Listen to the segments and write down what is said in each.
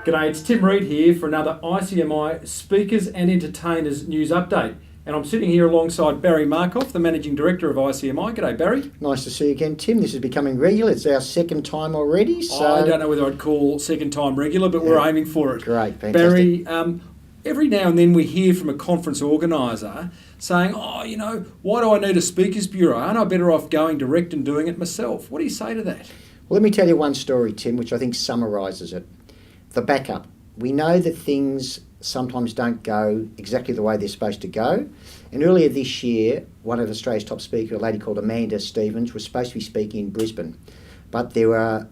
G'day, it's Tim Reid here for another ICMI Speakers and Entertainers News Update. And I'm sitting here alongside Barry Markoff, the Managing Director of ICMI. G'day, Barry. Nice to see you again, Tim. This is becoming regular. It's our second time already. So I don't know whether I'd call second time regular, but we're aiming for it. Great, fantastic. Barry, every now and then we hear from a conference organiser saying, why do I need a speakers bureau? Aren't I better off going direct and doing it myself? What do you say to that? Well, let me tell you one story, Tim, which I think summarises it. The backup. We know that things sometimes don't go exactly the way they're supposed to go. And earlier this year, one of Australia's top speakers, a lady called Amanda Stevens, was supposed to be speaking in Brisbane. But there were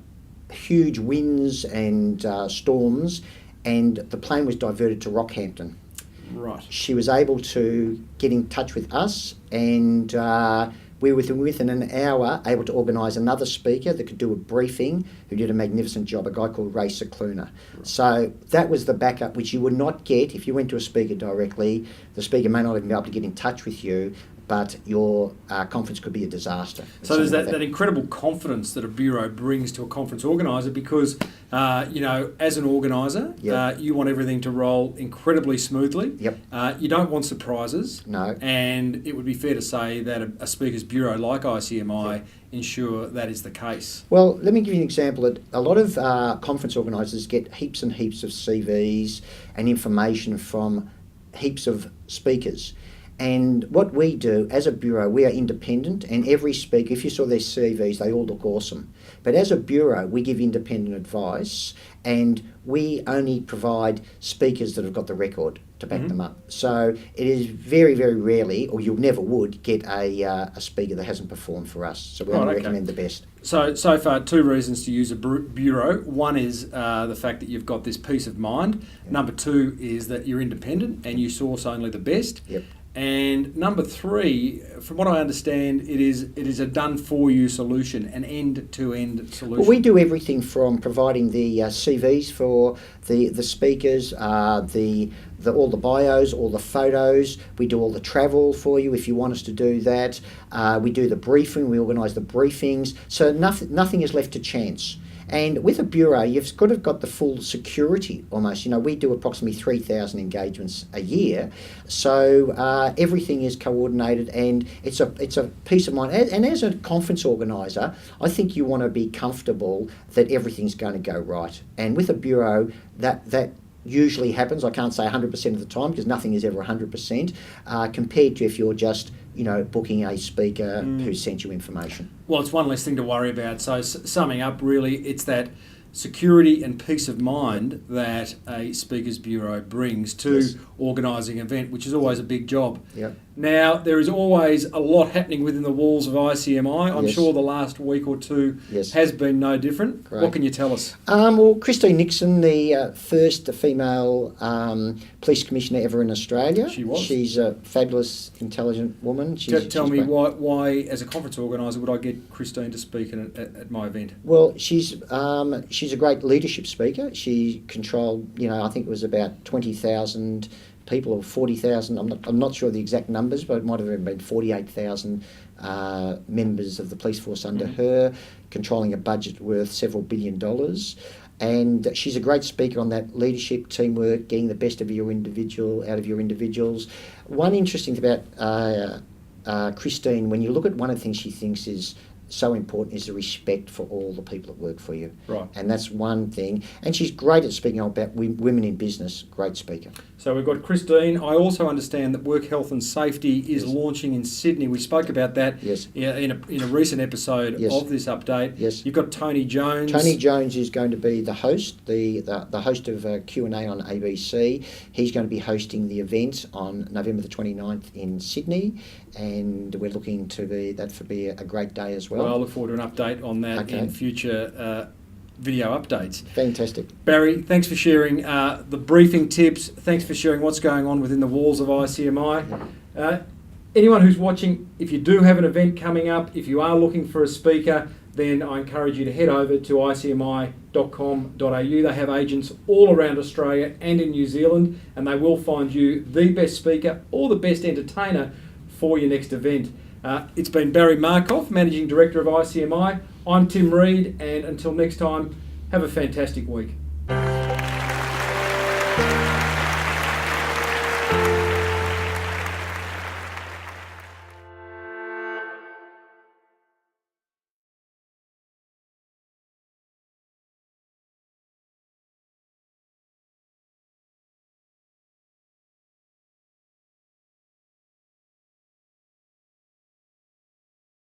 huge winds and storms, and the plane was diverted to Rockhampton. Right. She was able to get in touch with us, and we were within an hour able to organise another speaker that could do a briefing, who did a magnificent job, a guy called Reid. Right. So that was the backup, which you would not get if you went to a speaker directly. The speaker may not even be able to get in touch with you, but your conference could be a disaster. So there's that incredible confidence that a bureau brings to a conference organiser because, as an organiser, you want everything to roll incredibly smoothly. Yep. You don't want surprises. No. And it would be fair to say that a speakers bureau like ICMI ensure that is the case. Well, let me give you an example. That a lot of conference organisers get heaps and heaps of CVs and information from heaps of speakers. And what we do as a bureau, we are independent, and every speaker, if you saw their CVs, they all look awesome. But as a bureau, we give independent advice, and we only provide speakers that have got the record to back them up. So it is very, very rarely, or you never would, get a speaker that hasn't performed for us. So we only recommend the best. So far, two reasons to use a bureau. One is the fact that you've got this peace of mind. Yep. Number two is that you're independent and you source only the best. Yep. And number three, from what I understand, it is a done-for-you solution, an end-to-end solution. Well, we do everything from providing the CVs for the speakers, all the bios, all the photos. We do all the travel for you if you want us to do that. We do the briefing. We organise the briefings. So nothing is left to chance. And with a bureau, you've got the full security almost. We do approximately 3,000 engagements a year, so everything is coordinated, and it's a peace of mind. And as a conference organiser, I think you want to be comfortable that everything's going to go right. And with a bureau, that usually happens. I can't say 100% of the time because nothing is ever 100%, compared to if you're just booking a speaker who sent you information. Well, it's one less thing to worry about. So summing up, really, it's that security and peace of mind that a speakers bureau brings to organising an event, which is always a big job. Yep. Now, there is always a lot happening within the walls of ICMI. I'm sure the last week or two has been no different. Great. What can you tell us? Well, Nixon, the first female police commissioner ever in Australia. She was. She's a fabulous, intelligent woman. Tell me why, as a conference organiser, would I get Christine to speak at my event? Well, she's a great leadership speaker. She controlled, I think it was about 20,000 people or 40,000. I'm not sure the exact numbers, but it might have been 48,000 members of the police force under her, controlling a budget worth several $1 billion. And she's a great speaker on that leadership, teamwork, getting the best of your individuals. One interesting thing about Christine, when you look at one of the things she thinks is so important, is the respect for all the people that work for you. Right. And that's one thing. And she's great at speaking about women in business. Great speaker. So we've got Christine. I also understand that Work Health and Safety is launching in Sydney. We spoke about that in a recent episode of this update. Yes. You've got Tony Jones. Tony Jones is going to be the host, the host of Q&A on ABC. He's going to be hosting the event on November the 29th in Sydney, and we're looking to be a great day as well. Well, I look forward to an update on that in future video updates. Fantastic. Barry, thanks for sharing the briefing tips. Thanks for sharing what's going on within the walls of ICMI. Anyone who's watching, if you do have an event coming up, if you are looking for a speaker, then I encourage you to head over to icmi.com.au. They have agents all around Australia and in New Zealand, and they will find you the best speaker or the best entertainer for your next event. It's been Barry Markoff, Managing Director of ICMI. I'm Tim Reid, and until next time, have a fantastic week. Thank you.